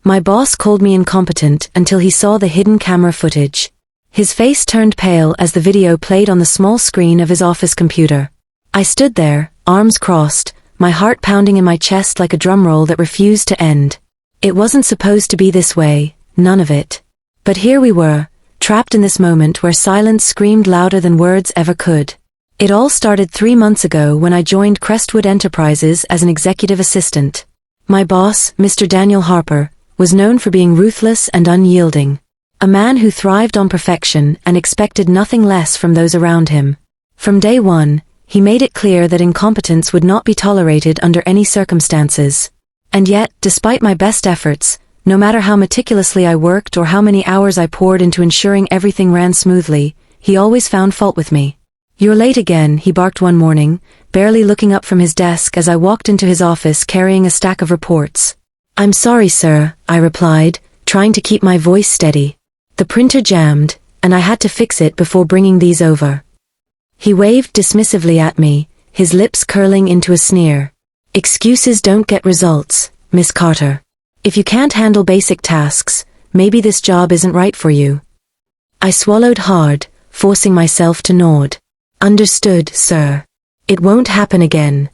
My boss called me incompetent until he saw the hidden camera footage. His face turned pale as the video played on the small screen of his office computer. I stood there, arms crossed, my heart pounding in my chest like a drum roll that refused to end. It wasn't supposed to be this way, none of it. But here we were, trapped in this moment where silence screamed louder than words ever could. It all started 3 months ago when I joined Crestwood Enterprises as an executive assistant. My boss, Mr. Daniel Harper, was known for being ruthless and unyielding. A man who thrived on perfection and expected nothing less from those around him. From day one, he made it clear that incompetence would not be tolerated under any circumstances. And yet, despite my best efforts, no matter how meticulously I worked or how many hours I poured into ensuring everything ran smoothly, he always found fault with me. "You're late again," he barked one morning, barely looking up from his desk as I walked into his office carrying a stack of reports. "I'm sorry, sir," I replied, trying to keep my voice steady. "The printer jammed, and I had to fix it before bringing these over." He waved dismissively at me, his lips curling into a sneer. "Excuses don't get results, Miss Carter. If you can't handle basic tasks, maybe this job isn't right for you." I swallowed hard, forcing myself to nod. "Understood, sir. It won't happen again."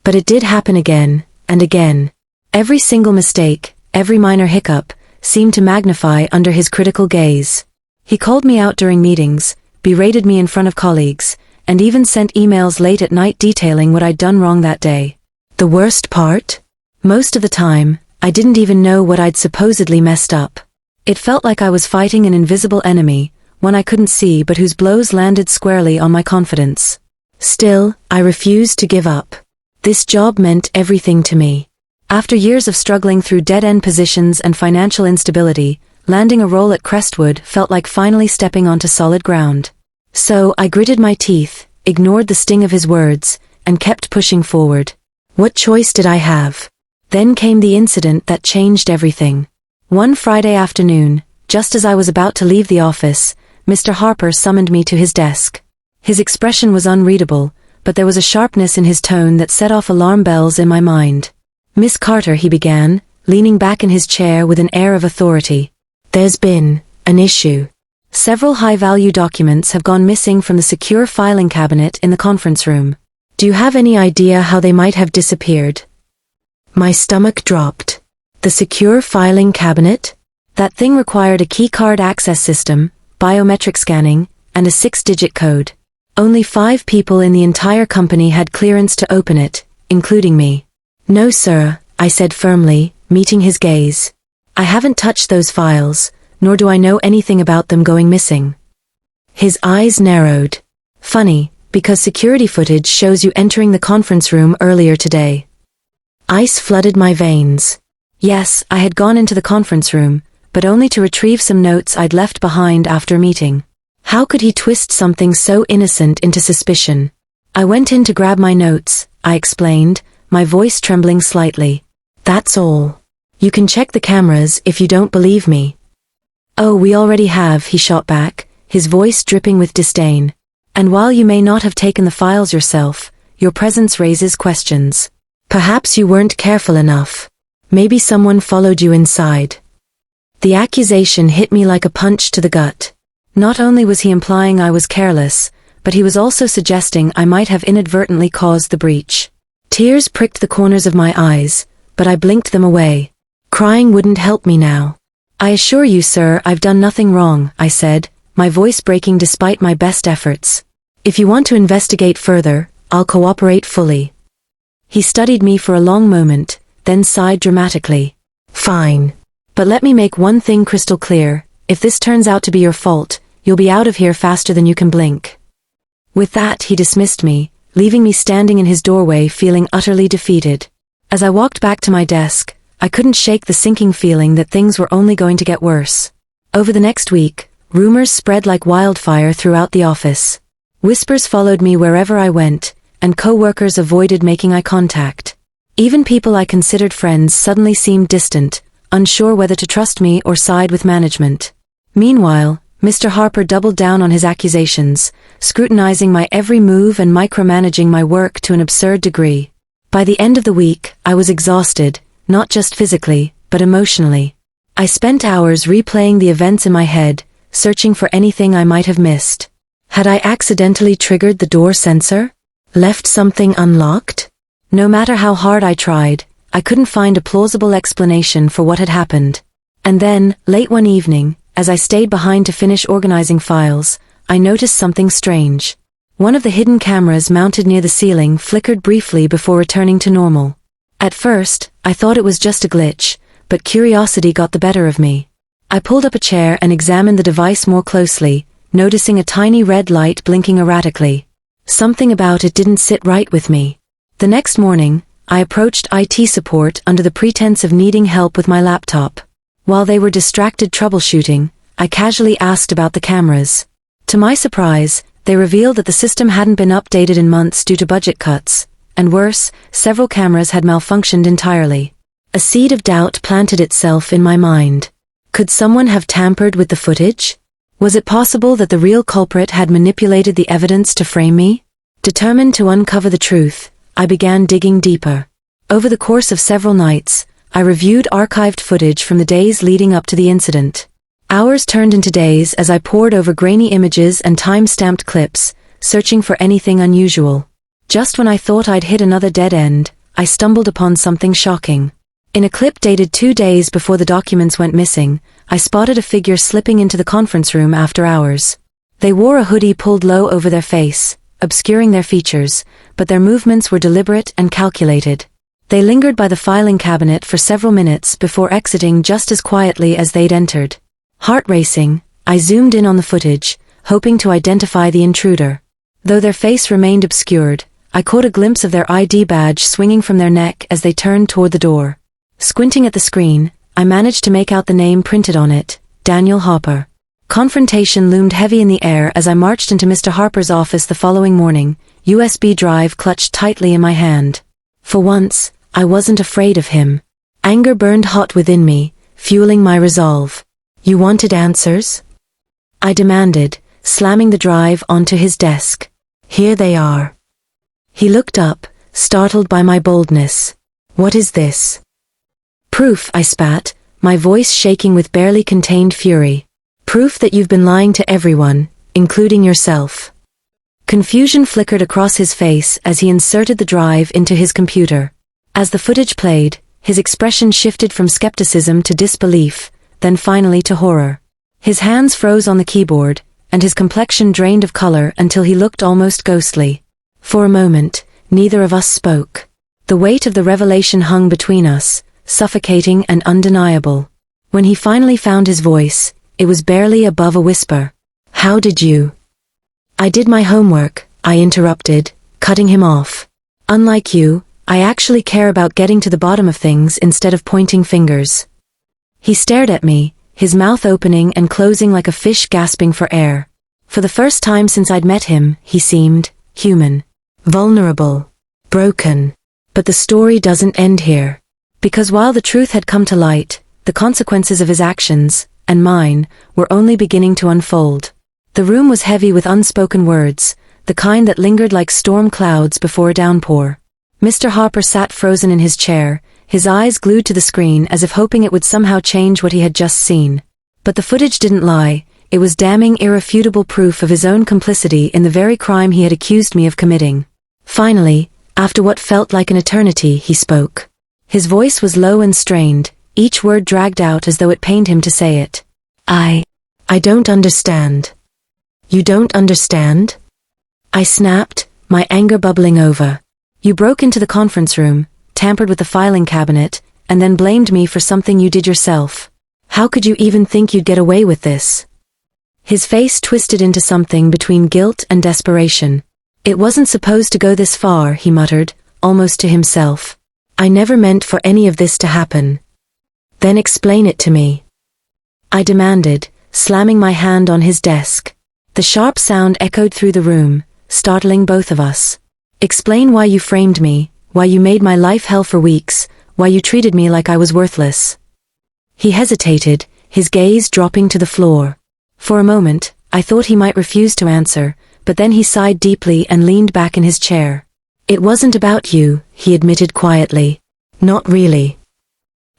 But it did happen again, and again. Every single mistake, every minor hiccup, seemed to magnify under his critical gaze. He called me out during meetings, berated me in front of colleagues, and even sent emails late at night detailing what I'd done wrong that day. The worst part? Most of the time, I didn't even know what I'd supposedly messed up. It felt like I was fighting an invisible enemy, one I couldn't see but whose blows landed squarely on my confidence. Still, I refused to give up. This job meant everything to me. After years of struggling through dead-end positions and financial instability, landing a role at Crestwood felt like finally stepping onto solid ground. So I gritted my teeth, ignored the sting of his words, and kept pushing forward. What choice did I have? Then came the incident that changed everything. One Friday afternoon, just as I was about to leave the office, Mr. Harper summoned me to his desk. His expression was unreadable, but there was a sharpness in his tone that set off alarm bells in my mind. "Miss Carter," he began, leaning back in his chair with an air of authority. "There's been an issue. Several high-value documents have gone missing from the secure filing cabinet in the conference room. Do you have any idea how they might have disappeared?" My stomach dropped. The secure filing cabinet? That thing required a keycard access system, biometric scanning, and a 6-digit code. Only 5 people in the entire company had clearance to open it, including me. "No, sir," I said firmly, meeting his gaze. "I haven't touched those files, nor do I know anything about them going missing." His eyes narrowed. "Funny, because security footage shows you entering the conference room earlier today." Ice flooded my veins. Yes, I had gone into the conference room, but only to retrieve some notes I'd left behind after a meeting. How could he twist something so innocent into suspicion? "I went in to grab my notes," I explained, my voice trembling slightly. "That's all. You can check the cameras if you don't believe me." "Oh, we already have," he shot back, his voice dripping with disdain. "And while you may not have taken the files yourself, your presence raises questions. Perhaps you weren't careful enough. Maybe someone followed you inside." The accusation hit me like a punch to the gut. Not only was he implying I was careless, but he was also suggesting I might have inadvertently caused the breach. Tears pricked the corners of my eyes, but I blinked them away. Crying wouldn't help me now. "I assure you, sir, I've done nothing wrong," I said, my voice breaking despite my best efforts. "If you want to investigate further, I'll cooperate fully." He studied me for a long moment, then sighed dramatically. "Fine. But let me make one thing crystal clear. If this turns out to be your fault, you'll be out of here faster than you can blink." With that, he dismissed me, leaving me standing in his doorway feeling utterly defeated. As I walked back to my desk, I couldn't shake the sinking feeling that things were only going to get worse. Over the next week, rumors spread like wildfire throughout the office. Whispers followed me wherever I went, and co-workers avoided making eye contact. Even people I considered friends suddenly seemed distant, unsure whether to trust me or side with management. Meanwhile, Mr. Harper doubled down on his accusations, scrutinizing my every move and micromanaging my work to an absurd degree. By the end of the week, I was exhausted, not just physically, but emotionally. I spent hours replaying the events in my head, searching for anything I might have missed. Had I accidentally triggered the door sensor? Left something unlocked? No matter how hard I tried, I couldn't find a plausible explanation for what had happened. And then, late one evening, as I stayed behind to finish organizing files, I noticed something strange. One of the hidden cameras mounted near the ceiling flickered briefly before returning to normal. At first, I thought it was just a glitch, but curiosity got the better of me. I pulled up a chair and examined the device more closely, noticing a tiny red light blinking erratically. Something about it didn't sit right with me. The next morning, I approached IT support under the pretense of needing help with my laptop. While they were distracted troubleshooting, I casually asked about the cameras. To my surprise, they revealed that the system hadn't been updated in months due to budget cuts, and worse, several cameras had malfunctioned entirely. A seed of doubt planted itself in my mind. Could someone have tampered with the footage? Was it possible that the real culprit had manipulated the evidence to frame me? Determined to uncover the truth, I began digging deeper. Over the course of several nights, I reviewed archived footage from the days leading up to the incident. Hours turned into days as I pored over grainy images and time-stamped clips, searching for anything unusual. Just when I thought I'd hit another dead end, I stumbled upon something shocking. In a clip dated 2 days before the documents went missing, I spotted a figure slipping into the conference room after hours. They wore a hoodie pulled low over their face, obscuring their features, but their movements were deliberate and calculated. They lingered by the filing cabinet for several minutes before exiting just as quietly as they'd entered. Heart racing, I zoomed in on the footage, hoping to identify the intruder. Though their face remained obscured, I caught a glimpse of their ID badge swinging from their neck as they turned toward the door. Squinting at the screen, I managed to make out the name printed on it, Daniel Harper. Confrontation loomed heavy in the air as I marched into Mr. Harper's office the following morning, USB drive clutched tightly in my hand. For once, I wasn't afraid of him. Anger burned hot within me, fueling my resolve. "You wanted answers?" I demanded, slamming the drive onto his desk. "Here they are." He looked up, startled by my boldness. "What is this?" "Proof," I spat, my voice shaking with barely contained fury. "Proof that you've been lying to everyone, including yourself." Confusion flickered across his face as he inserted the drive into his computer. As the footage played, his expression shifted from skepticism to disbelief, then finally to horror. His hands froze on the keyboard, and his complexion drained of color until he looked almost ghostly. For a moment, neither of us spoke. The weight of the revelation hung between us, suffocating and undeniable. When he finally found his voice, it was barely above a whisper. "How did you?" "I did my homework," I interrupted, cutting him off. "Unlike you, I actually care about getting to the bottom of things instead of pointing fingers." He stared at me, his mouth opening and closing like a fish gasping for air. For the first time since I'd met him, he seemed human, vulnerable, broken. But the story doesn't end here. Because while the truth had come to light, the consequences of his actions, and mine, were only beginning to unfold. The room was heavy with unspoken words, the kind that lingered like storm clouds before a downpour. Mr. Harper sat frozen in his chair, his eyes glued to the screen as if hoping it would somehow change what he had just seen. But the footage didn't lie, it was damning irrefutable proof of his own complicity in the very crime he had accused me of committing. Finally, after what felt like an eternity, he spoke. His voice was low and strained, each word dragged out as though it pained him to say it. I don't understand." "You don't understand?" I snapped, my anger bubbling over. "You broke into the conference room, tampered with the filing cabinet, and then blamed me for something you did yourself. How could you even think you'd get away with this?" His face twisted into something between guilt and desperation. "It wasn't supposed to go this far," he muttered, almost to himself. "I never meant for any of this to happen." "Then explain it to me," I demanded, slamming my hand on his desk. The sharp sound echoed through the room, startling both of us. "Explain why you framed me, why you made my life hell for weeks, why you treated me like I was worthless." He hesitated, his gaze dropping to the floor. For a moment, I thought he might refuse to answer, but then he sighed deeply and leaned back in his chair. "It wasn't about you," he admitted quietly. "Not really."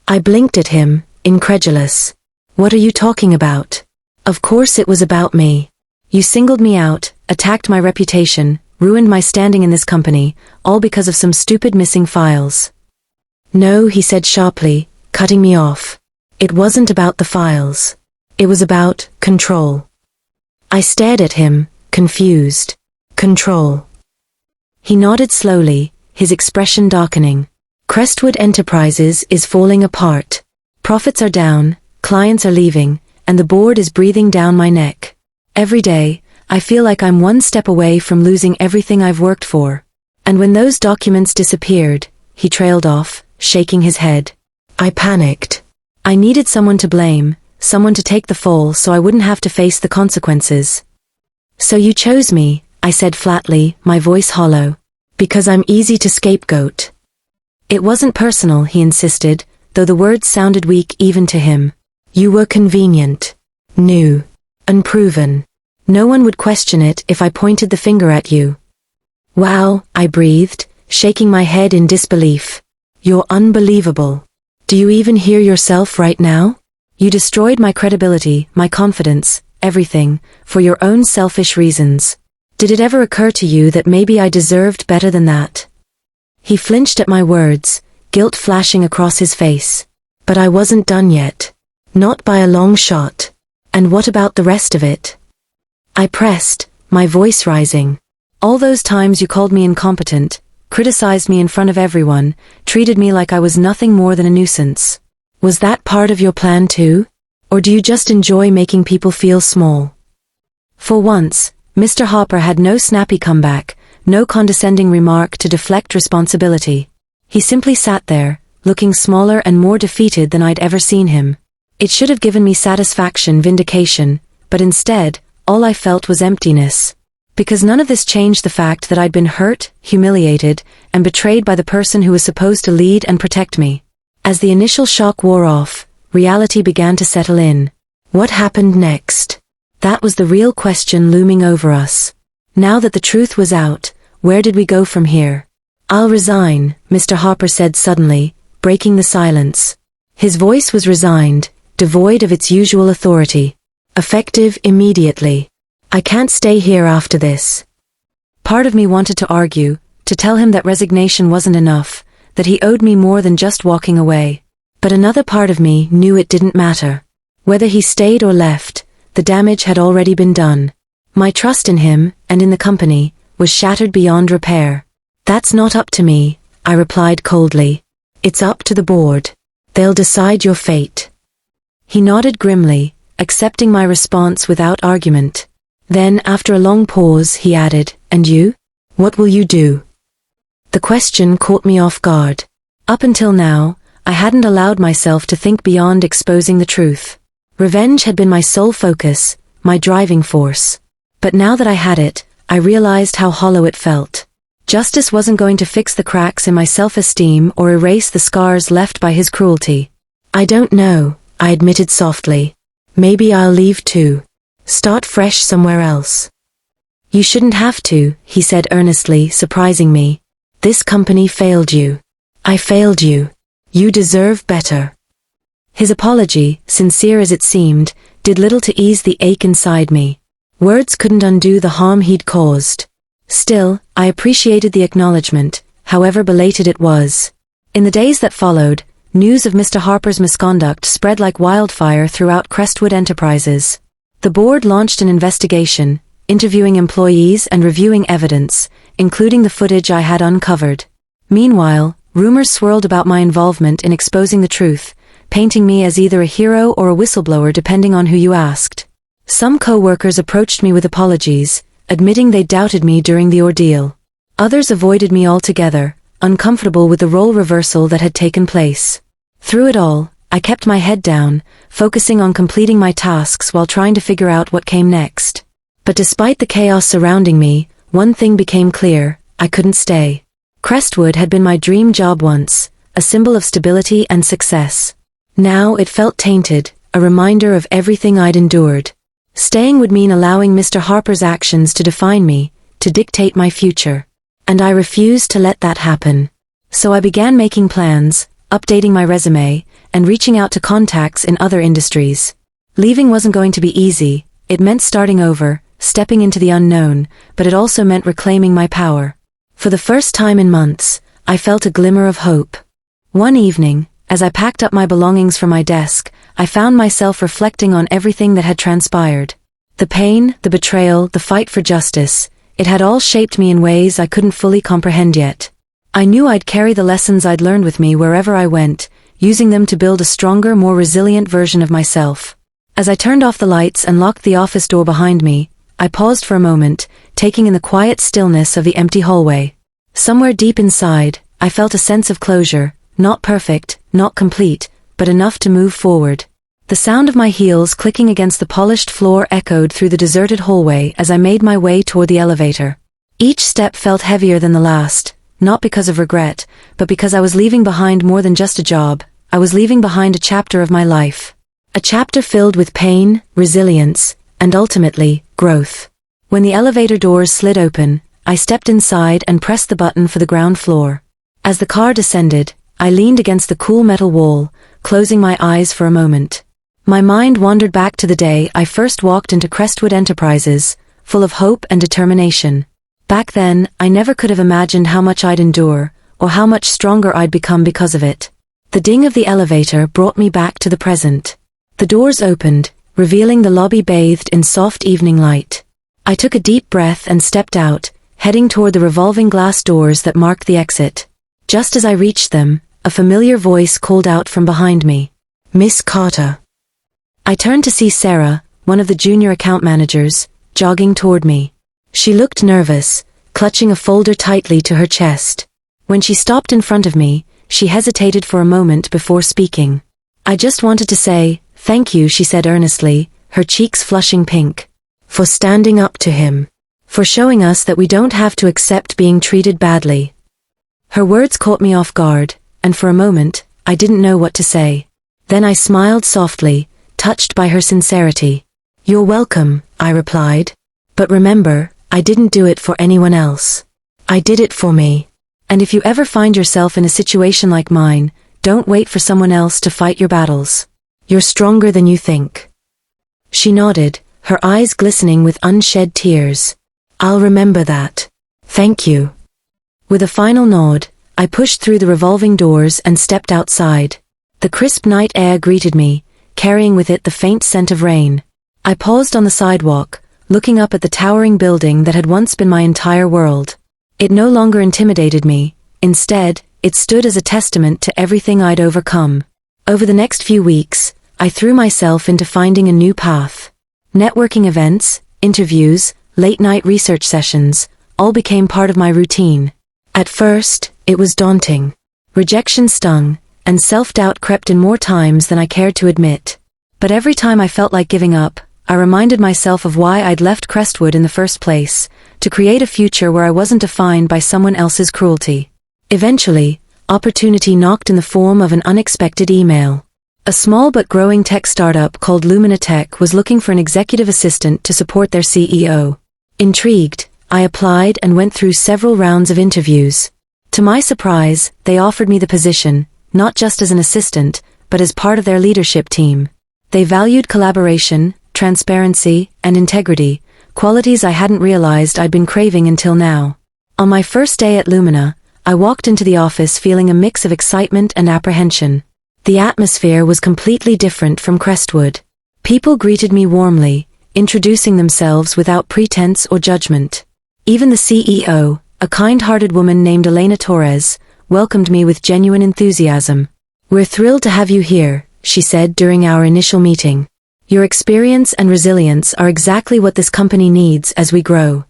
I blinked at him, incredulous. What are you talking about? Of course it was about me. You singled me out, attacked my reputation, ruined my standing in this company, all because of some stupid missing files. No, he said sharply, cutting me off. It wasn't about the files. It was about control. I stared at him, confused. Control. He nodded slowly, his expression darkening. Crestwood Enterprises is falling apart. Profits are down, clients are leaving, and the board is breathing down my neck. Every day, I feel like I'm one step away from losing everything I've worked for. And when those documents disappeared, he trailed off, shaking his head. I panicked. I needed someone to blame, someone to take the fall so I wouldn't have to face the consequences. So you chose me, I said flatly, my voice hollow. Because I'm easy to scapegoat. It wasn't personal, he insisted, though the words sounded weak even to him. You were convenient. New. Unproven. No one would question it if I pointed the finger at you. Wow, I breathed, shaking my head in disbelief. You're unbelievable. Do you even hear yourself right now? You destroyed my credibility, my confidence, everything, for your own selfish reasons. Did it ever occur to you that maybe I deserved better than that? He flinched at my words, guilt flashing across his face. But I wasn't done yet. Not by a long shot. And what about the rest of it? I pressed, my voice rising. All those times you called me incompetent, criticized me in front of everyone, treated me like I was nothing more than a nuisance. Was that part of your plan too? Or do you just enjoy making people feel small? For once, Mr. Harper had no snappy comeback, no condescending remark to deflect responsibility. He simply sat there, looking smaller and more defeated than I'd ever seen him. It should have given me satisfaction, vindication, but instead, all I felt was emptiness. Because none of this changed the fact that I'd been hurt, humiliated, and betrayed by the person who was supposed to lead and protect me. As the initial shock wore off, reality began to settle in. What happened next? That was the real question looming over us. Now that the truth was out, where did we go from here? I'll resign, Mr. Harper said suddenly, breaking the silence. His voice was resigned, devoid of its usual authority. Effective immediately. I can't stay here after this. Part of me wanted to argue, to tell him that resignation wasn't enough, that he owed me more than just walking away. But another part of me knew it didn't matter. Whether he stayed or left, the damage had already been done. My trust in him, and in the company, was shattered beyond repair. That's not up to me, I replied coldly. It's up to the board. They'll decide your fate. He nodded grimly, accepting my response without argument. Then, after a long pause, he added, And you? What will you do? The question caught me off guard. Up until now, I hadn't allowed myself to think beyond exposing the truth. Revenge had been my sole focus, my driving force. But now that I had it, I realized how hollow it felt. Justice wasn't going to fix the cracks in my self-esteem or erase the scars left by his cruelty. I don't know, I admitted softly. Maybe I'll leave too. Start fresh somewhere else. You shouldn't have to, he said earnestly, surprising me. This company failed you. I failed you. You deserve better. His apology, sincere as it seemed, did little to ease the ache inside me. Words couldn't undo the harm he'd caused. Still, I appreciated the acknowledgement, however belated it was. In the days that followed, news of Mr. Harper's misconduct spread like wildfire throughout Crestwood Enterprises. The board launched an investigation, interviewing employees and reviewing evidence, including the footage I had uncovered. Meanwhile, rumors swirled about my involvement in exposing the truth, painting me as either a hero or a whistleblower depending on who you asked. Some co-workers approached me with apologies, admitting they doubted me during the ordeal. Others avoided me altogether, uncomfortable with the role reversal that had taken place. Through it all, I kept my head down, focusing on completing my tasks while trying to figure out what came next. But despite the chaos surrounding me, one thing became clear: I couldn't stay. Crestwood had been my dream job once, a symbol of stability and success. Now it felt tainted, a reminder of everything I'd endured. Staying would mean allowing Mr. Harper's actions to define me, to dictate my future. And I refused to let that happen. So I began making plans, updating my resume, and reaching out to contacts in other industries. Leaving wasn't going to be easy. It meant starting over, stepping into the unknown, but it also meant reclaiming my power. For the first time in months, I felt a glimmer of hope. One evening, as I packed up my belongings from my desk, I found myself reflecting on everything that had transpired. The pain, the betrayal, the fight for justice, it had all shaped me in ways I couldn't fully comprehend yet. I knew I'd carry the lessons I'd learned with me wherever I went, using them to build a stronger, more resilient version of myself. As I turned off the lights and locked the office door behind me, I paused for a moment, taking in the quiet stillness of the empty hallway. Somewhere deep inside, I felt a sense of closure, not perfect, not complete, but enough to move forward. The sound of my heels clicking against the polished floor echoed through the deserted hallway as I made my way toward the elevator. Each step felt heavier than the last, not because of regret, but because I was leaving behind more than just a job. I was leaving behind a chapter of my life. A chapter filled with pain, resilience, and ultimately, growth. When the elevator doors slid open, I stepped inside and pressed the button for the ground floor. As the car descended, I leaned against the cool metal wall, closing my eyes for a moment. My mind wandered back to the day I first walked into Crestwood Enterprises, full of hope and determination. Back then, I never could have imagined how much I'd endure, or how much stronger I'd become because of it. The ding of the elevator brought me back to the present. The doors opened, revealing the lobby bathed in soft evening light. I took a deep breath and stepped out, heading toward the revolving glass doors that marked the exit. Just as I reached them, a familiar voice called out from behind me. "Miss Carter." I turned to see Sarah, one of the junior account managers, jogging toward me. She looked nervous, clutching a folder tightly to her chest. When she stopped in front of me, she hesitated for a moment before speaking. "I just wanted to say, thank you," she said earnestly, her cheeks flushing pink. "For standing up to him. For showing us that we don't have to accept being treated badly." Her words caught me off guard, and for a moment, I didn't know what to say. Then I smiled softly, touched by her sincerity. "You're welcome," I replied. "But remember, I didn't do it for anyone else. I did it for me. And if you ever find yourself in a situation like mine, don't wait for someone else to fight your battles. You're stronger than you think." She nodded, her eyes glistening with unshed tears. "I'll remember that. Thank you." With a final nod, I pushed through the revolving doors and stepped outside. The crisp night air greeted me, carrying with it the faint scent of rain. I paused on the sidewalk, looking up at the towering building that had once been my entire world. It no longer intimidated me. Instead, it stood as a testament to everything I'd overcome. Over the next few weeks, I threw myself into finding a new path. Networking events, interviews, late-night research sessions, all became part of my routine. At first, it was daunting. Rejection stung, and self-doubt crept in more times than I cared to admit. But every time I felt like giving up, I reminded myself of why I'd left Crestwood in the first place, to create a future where I wasn't defined by someone else's cruelty. Eventually, opportunity knocked in the form of an unexpected email. A small but growing tech startup called Lumina Tech was looking for an executive assistant to support their CEO. Intrigued, I applied and went through several rounds of interviews. To my surprise, they offered me the position, not just as an assistant, but as part of their leadership team. They valued collaboration, transparency, and integrity, qualities I hadn't realized I'd been craving until now. On my first day at Lumina, I walked into the office feeling a mix of excitement and apprehension. The atmosphere was completely different from Crestwood. People greeted me warmly, introducing themselves without pretense or judgment. Even the CEO, a kind-hearted woman named Elena Torres, welcomed me with genuine enthusiasm. "We're thrilled to have you here," she said during our initial meeting. "Your experience and resilience are exactly what this company needs as we grow."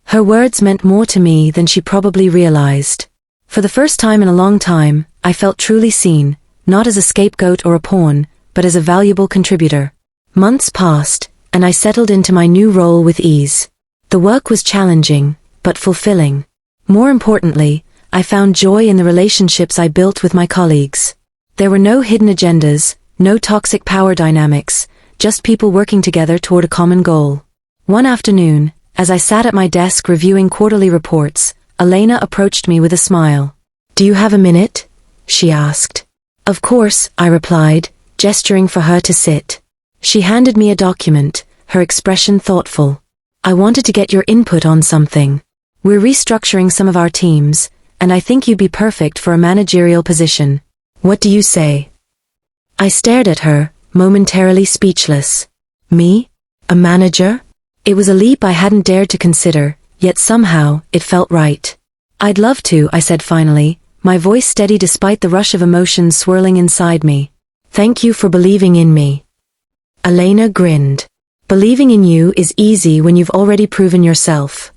Her words meant more to me than she probably realized. For the first time in a long time, I felt truly seen, not as a scapegoat or a pawn, but as a valuable contributor. Months passed, and I settled into my new role with ease. The work was challenging, but fulfilling. More importantly, I found joy in the relationships I built with my colleagues. There were no hidden agendas, no toxic power dynamics, just people working together toward a common goal. One afternoon, as I sat at my desk reviewing quarterly reports, Elena approached me with a smile. "Do you have a minute?" she asked. Of course, I replied, gesturing for her to sit. She handed me a document, her expression thoughtful. I wanted to get your input on something. We're restructuring some of our teams, and I think you'd be perfect for a managerial position. What do you say? I stared at her, momentarily speechless. Me? A manager? It was a leap I hadn't dared to consider, yet somehow, it felt right. I'd love to, I said finally, my voice steady despite the rush of emotions swirling inside me. Thank you for believing in me. Elena grinned. Believing in you is easy when you've already proven yourself.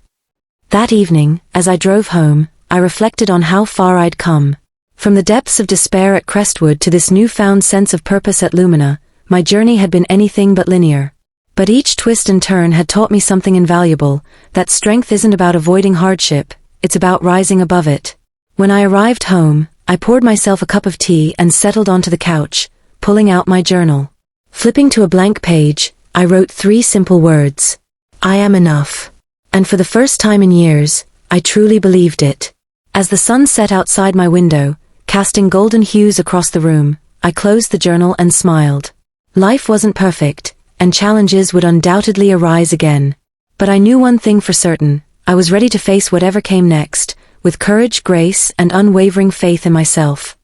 That evening, as I drove home, I reflected on how far I'd come. From the depths of despair at Crestwood to this newfound sense of purpose at Lumina, my journey had been anything but linear. But each twist and turn had taught me something invaluable, that strength isn't about avoiding hardship, it's about rising above it. When I arrived home, I poured myself a cup of tea and settled onto the couch, pulling out my journal. Flipping to a blank page, I wrote 3 simple words. I am enough. And for the first time in years, I truly believed it. As the sun set outside my window, casting golden hues across the room, I closed the journal and smiled. Life wasn't perfect, and challenges would undoubtedly arise again. But I knew one thing for certain, I was ready to face whatever came next, with courage, grace, and unwavering faith in myself.